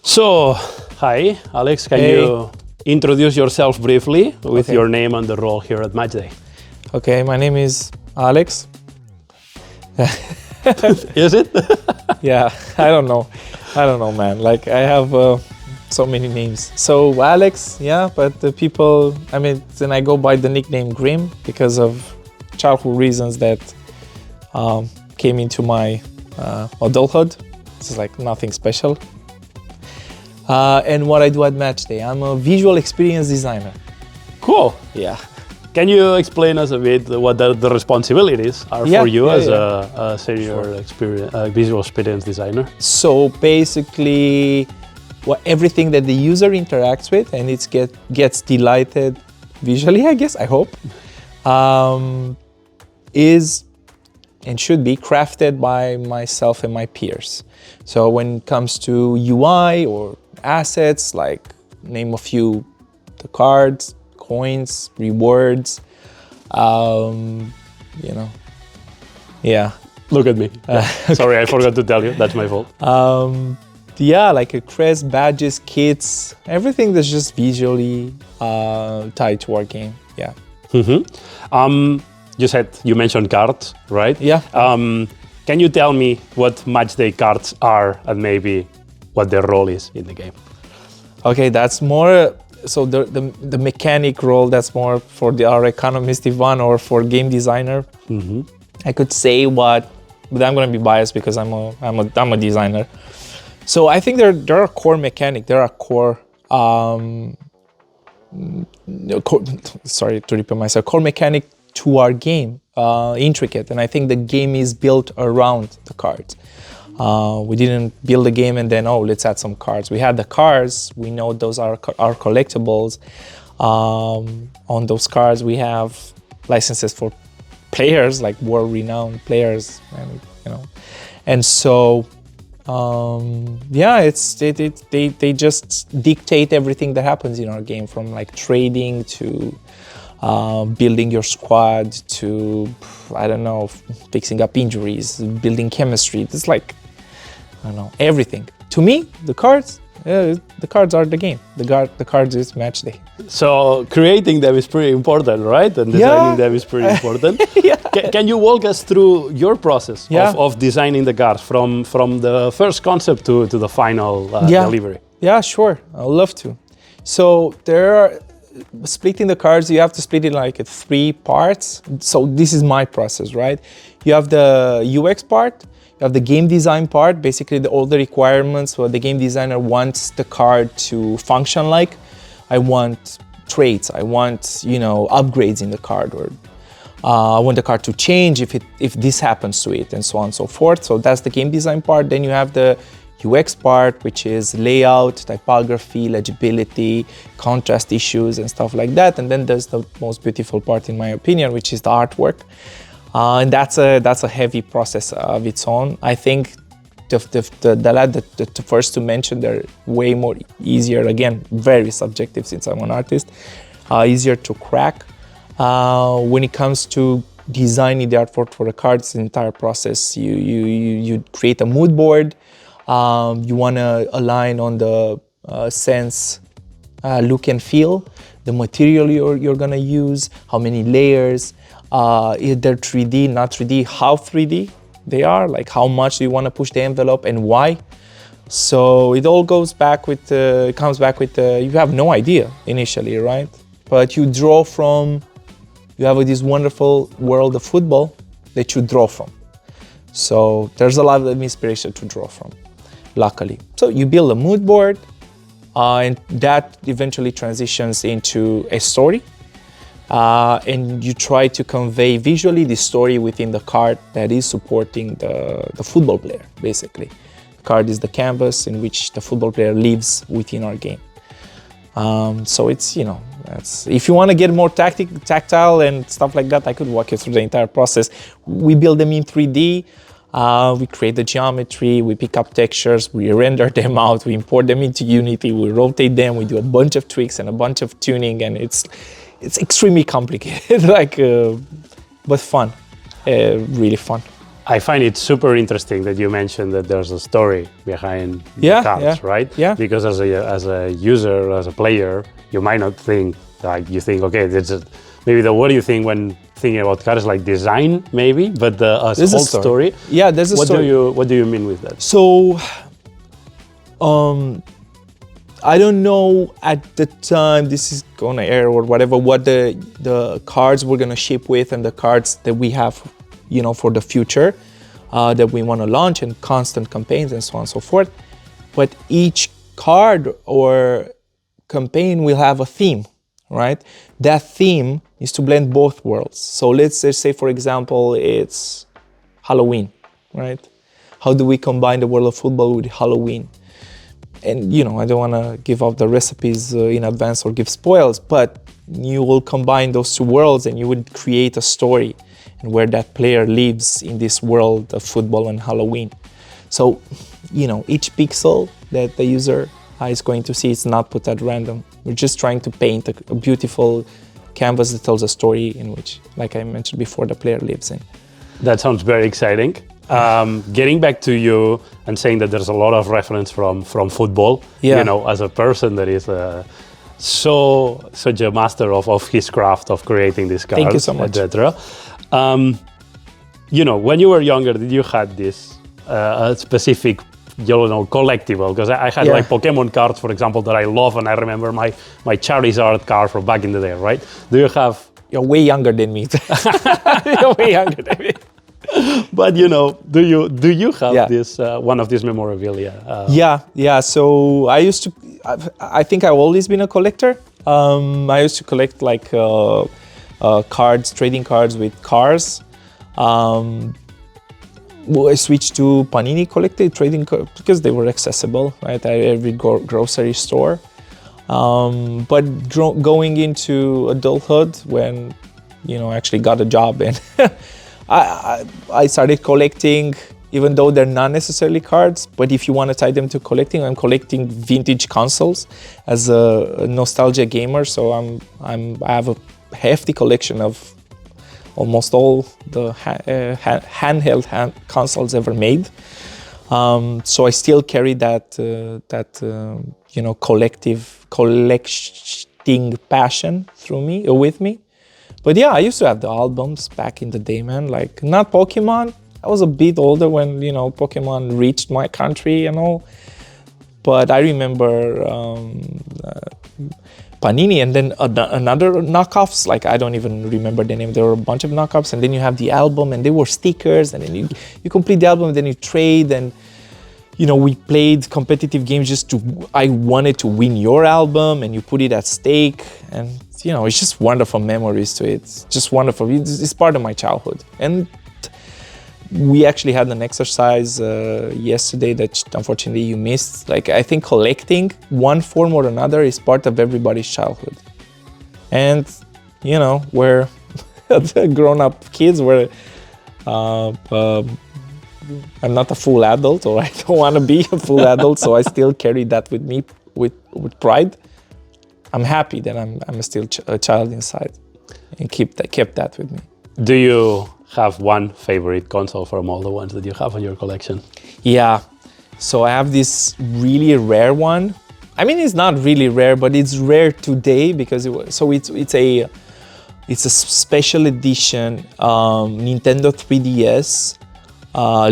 So, hi, Alex. Can you introduce yourself briefly with your name and the role here at Matchday? Okay, my name is Alex. Is it? Yeah, I don't know, man. Like I have so many names. So Alex, yeah, but the people, I mean, then I go by the nickname Grim because of childhood reasons that came into my adulthood. It's like nothing special. And what I do at Matchday, I'm a visual experience designer. Cool. Yeah. Can you explain us a bit what the responsibilities are for you as a senior visual experience designer? So basically, everything that the user interacts with and it gets delighted visually, I guess, I hope, is and should be crafted by myself and my peers. So when it comes to UI or assets, like name a few, the cards, coins, rewards, yeah. Look at me. Sorry, I forgot to tell you. That's my fault. Yeah, like a crest, badges, kits, everything that's just visually tied to our game. Yeah. Mm-hmm. You mentioned cards, right? Yeah. Can you tell me what Matchday cards are and maybe what their role is in the game? Okay, that's more. So the mechanic role, that's more for our economist Ivan or for game designer. Mm-hmm. I could say but I'm going to be biased because I'm a designer. So I think there are core mechanic. There are core. Sorry to repeat myself. Core mechanic to our game, intricate, and I think the game is built around the cards. We didn't build a game and then, let's add some cards. We had the cards, we know those are our collectibles. On those cards, we have licenses for players, like world-renowned players, and so, they just dictate everything that happens in our game, from like trading to building your squad to, I don't know, fixing up injuries, building chemistry. It's like, I don't know, everything. To me, the cards are the game. The cards is Matchday. So creating them is pretty important, right? And designing them is pretty important. Yeah. Can you walk us through your process of designing the cards from the first concept to the final delivery? Yeah, sure. I'd love to. So splitting the cards, you have to split it like at 3 parts. So this is my process, right? You have the UX part, you have the game design part, basically all the requirements what the game designer wants the card to function like. I want traits, I want, upgrades in the card, or I want the card to change if this happens to it, and so on and so forth. So that's the game design part. Then you have the UX part, which is layout, typography, legibility, contrast issues, and stuff like that. And then there's the most beautiful part, in my opinion, which is the artwork. And that's a heavy process of its own. I think the first to mention, they're way more easier. Again, very subjective since I'm an artist. Easier to crack. When it comes to designing the artwork for the cards, the entire process, you create a mood board. You want to align on the sense, look and feel, the material you're going to use, how many layers, if they're 3D, not 3D, how 3D they are, like how much do you want to push the envelope and why. So it all comes back with, you have no idea initially, right? But you draw from, you have this wonderful world of football that you draw from. So there's a lot of inspiration to draw from, luckily. So you build a mood board, and that eventually transitions into a story. And you try to convey visually the story within the card that is supporting the football player, basically. The card is the canvas in which the football player lives within our game. So it's, if you want to get more tactile and stuff like that, I could walk you through the entire process. We build them in 3D. We create the geometry, we pick up textures, we render them out, we import them into Unity, we rotate them, we do a bunch of tweaks and a bunch of tuning, and it's extremely complicated, but fun, really fun. I find it super interesting that you mentioned that there's a story behind the cards, right? Yeah. Because as a user, as a player, you might not think, like, you think, okay, maybe what do you think when thinking about cards, like design, maybe, but the whole story. Yeah, there's a story. What do you mean with that? So, I don't know at the time this is gonna air or whatever, what the cards we're gonna ship with and the cards that we have, for the future that we want to launch, and constant campaigns and so on and so forth. But each card or campaign will have a theme, right? That theme is to blend both worlds. So let's just say, for example, it's Halloween, right? How do we combine the world of football with Halloween? And I don't want to give out the recipes in advance or give spoils, but you will combine those two worlds and you would create a story and where that player lives in this world of football and Halloween. So, each pixel that the user is going to see is not put at random. We're just trying to paint a beautiful canvas that tells a story in which, like I mentioned before, the player lives in. That sounds very exciting. Getting back to you and saying that there's a lot of reference from football, as a person that is such a master of his craft of creating these cards, thank you so much, etc. When you were younger, did you had this specific collectible? Because I had like Pokemon cards, for example, that I love, and I remember my Charizard card from back in the day, right? Do you have? You're way younger than me. You're way younger than me. But do you have this one of these memorabilia? Yeah. So I think I've always been a collector. I used to collect like cards, trading cards with cars. I switched to Panini collected trading cards because they were accessible, right, at every grocery store. But going into adulthood, when I actually got a job and I started collecting, even though they're not necessarily cards, but if you want to tie them to collecting, I'm collecting vintage consoles as a nostalgia gamer. So I have a hefty collection of almost all the handheld consoles ever made. So I still carry that collecting passion with me. But yeah, I used to have the albums back in the day, man. Like, not Pokemon. I was a bit older when, Pokemon reached my country and all. But I remember Panini, and then another knockoffs. Like, I don't even remember the name. There were a bunch of knockoffs, and then you have the album, and they were stickers, and then you complete the album, and then you trade, and we played competitive games I wanted to win your album, and you put it at stake, and it's just wonderful memories to it. It's just wonderful. It's part of my childhood. And we actually had an exercise yesterday that unfortunately you missed. Like, I think collecting one form or another is part of everybody's childhood. And, we're grown-up kids. I'm not a full adult, or I don't want to be a full adult, so I still carry that with me with pride. I'm happy that I'm still a child inside, and kept that with me. Do you have one favorite console from all the ones that you have in your collection? Yeah, so I have this really rare one. I mean, it's not really rare, but it's rare today because it's a special edition Nintendo 3DS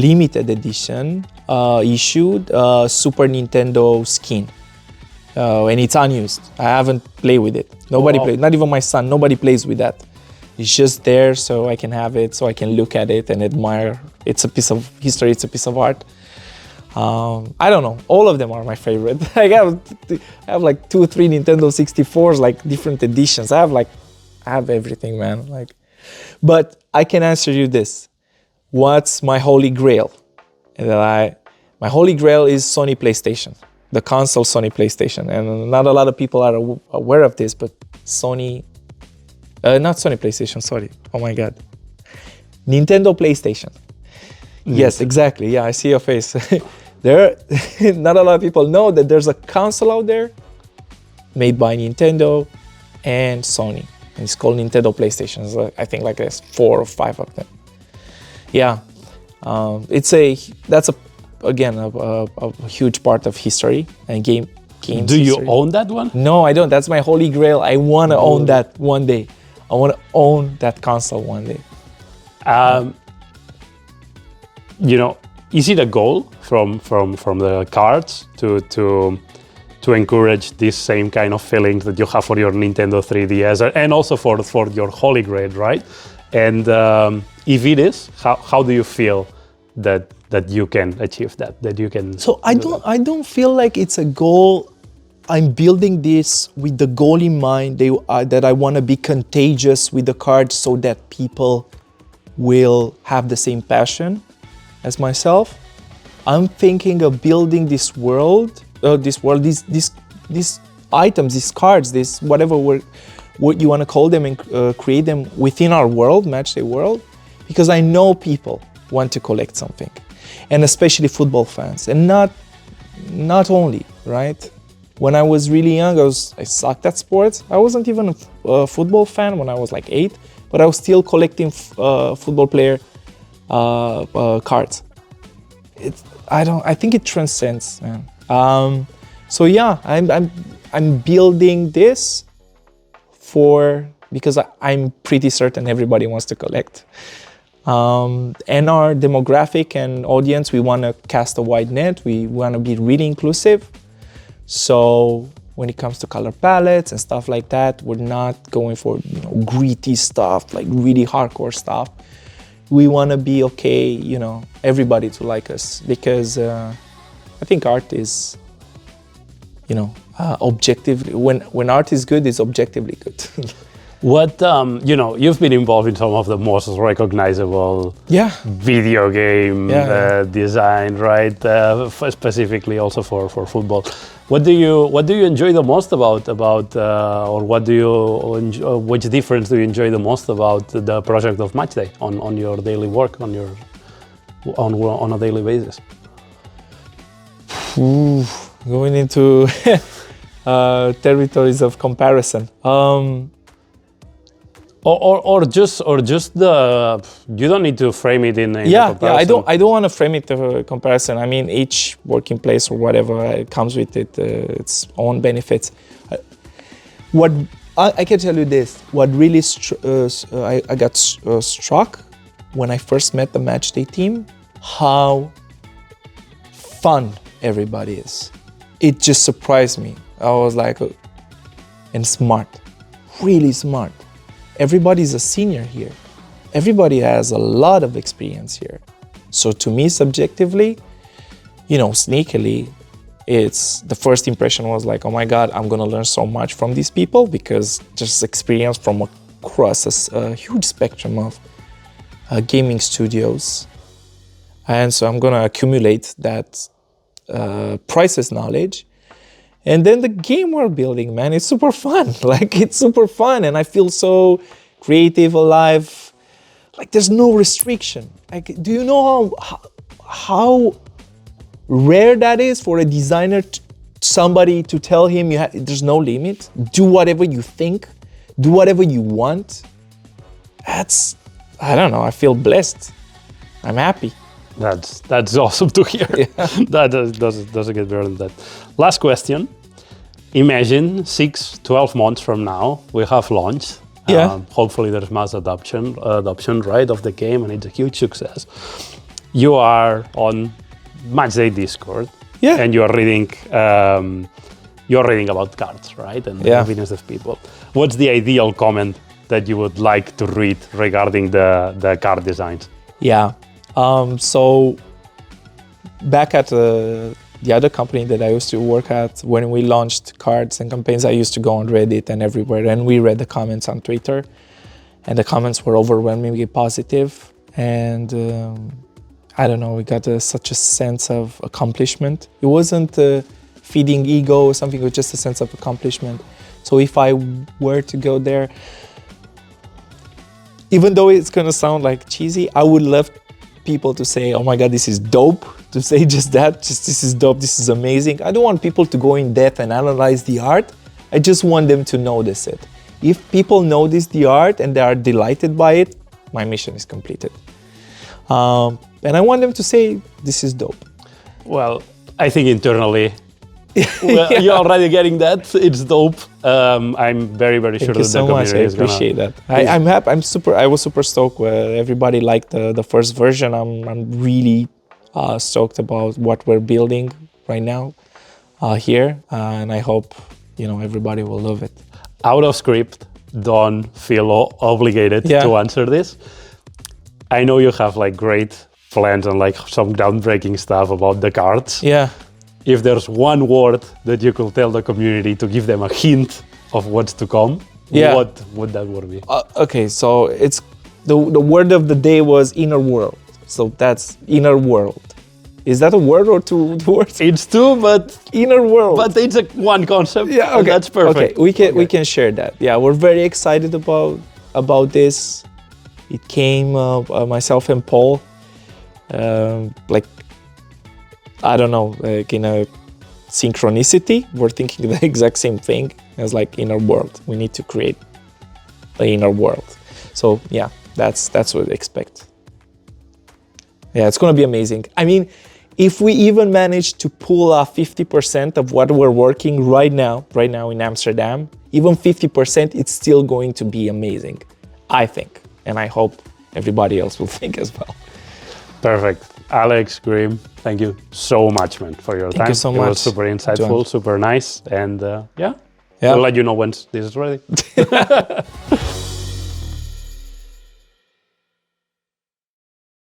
limited edition issued Super Nintendo skin. And it's unused. I haven't played with it. Nobody plays, not even my son, nobody plays with that. It's just there so I can have it, so I can look at it and admire. It's a piece of history, it's a piece of art. I don't know, all of them are my favorite. I have like 2 or 3 Nintendo 64s, like different editions. I have everything, man. But I can answer you this. What's my holy grail? My holy grail is Sony PlayStation. The console Sony PlayStation, and not a lot of people are aware of this, but not Sony PlayStation, sorry. Oh my God. Nintendo PlayStation. Yes, exactly. Yeah, I see your face. Not a lot of people know that there's a console out there made by Nintendo and Sony. And it's called Nintendo PlayStation. I think like there's 4 or 5 of them. Yeah. That's a huge part of history and games. Do you own that one? No, I don't. That's my holy grail. I want to own that one day. I want to own that console one day. Is it a goal from the cards to encourage this same kind of feelings that you have for your Nintendo 3DS and also for your Holy Grail, right? And if it is, how do you feel that you can achieve that? That you can. So I don't feel like it's a goal. I'm building this with the goal in mind that I want to be contagious with the cards so that people will have the same passion as myself. I'm thinking of building these items, these cards, this what you want to call them, and create them within our world, Matchday world, because I know people want to collect something, and especially football fans, and not only, right? When I was really young, I sucked at sports. I wasn't even a football fan when I was like 8, but I was still collecting football player cards. I think it transcends, man. So yeah, I'm building this because I'm pretty certain everybody wants to collect. And our demographic and audience, we want to cast a wide net. We want to be really inclusive. So when it comes to color palettes and stuff like that, we're not going for gritty stuff, like really hardcore stuff. We want to be okay, everybody to like us, because I think art is, objectively, when art is good, it's objectively good. What, you've been involved in some of the most recognizable video game design, right? Specifically also for football. What do you enjoy the most about or what do you enjoy, which difference do you enjoy the most about the project of Matchday on your daily work, on a daily basis? Going into territories of comparison. Or just the, you don't need to frame it in a comparison. I don't want to frame it to a comparison. I mean, each working place or whatever comes with its own benefits. What I can tell you this, what really I got struck when I first met the Matchday team, how fun everybody is. It just surprised me. I was like, and smart, really smart. Everybody's a senior here. Everybody has a lot of experience here. So to me, subjectively, sneakily, it's the first impression was like, oh my God, I'm gonna learn so much from these people, because just experience from across a huge spectrum of gaming studios. And so I'm gonna accumulate that priceless knowledge. And then the game we're building, man, it's super fun. It's super fun, and I feel so creative, alive. There's no restriction. Do you know how rare that is for a designer, somebody to tell him there's no limit? Do whatever you think, do whatever you want. I don't know, I feel blessed. I'm happy. That's awesome to hear. Yeah. That doesn't get better than that. Last question. Imagine 12 months from now, we have launched. Hopefully there's mass adoption, right, of the game, and it's a huge success. You are on Matchday Discord, and you're reading about cards, right, and the opinions of people. What's the ideal comment that you would like to read regarding the card designs? Yeah. So back at the other company that I used to work at, when we launched cards and campaigns, I used to go on Reddit and everywhere, and we read the comments on Twitter, and the comments were overwhelmingly positive. And I don't know, we got such a sense of accomplishment. It wasn't feeding ego or something, it was just a sense of accomplishment. So if I were to go there, even though it's gonna sound like cheesy, I would love people to say, oh my God, this is dope, to say just that, this is dope, this is amazing. I don't want people to go in depth and analyze the art. I just want them to notice it. If people notice the art and they are delighted by it, my mission is completed. And I want them to say, this is dope. Well, I think internally, you're already getting that. It's dope. I'm very, very sure Thank you that so the much. I community is appreciate that. I'm happy. I was super stoked. Everybody liked the first version. I'm really stoked about what we're building right now here, and I hope everybody will love it. Out of script, don't feel obligated to answer this. I know you have like great plans and like some groundbreaking stuff about the cards. Yeah. If there's one word that you could tell the community to give them a hint of what's to come, what would that word be? Okay, so it's the word of the day was inner world. So that's inner world. Is that a word or two words? It's two, but inner world. But it's one concept. Yeah, okay. That's perfect. Okay, we can share that. Yeah, we're very excited about this. It came myself and Paul, like in a synchronicity. We're thinking the exact same thing as like inner world. We need to create the inner world. So yeah, that's what we expect. Yeah, it's gonna be amazing. I mean, if we even manage to pull off 50% of what we're working right now in Amsterdam, even 50%, it's still going to be amazing, I think. And I hope everybody else will think as well. Perfect. Alex, Grim, thank you so much, man, for your time. Thank you so much. It was super insightful, super nice. And we'll let you know when this is ready.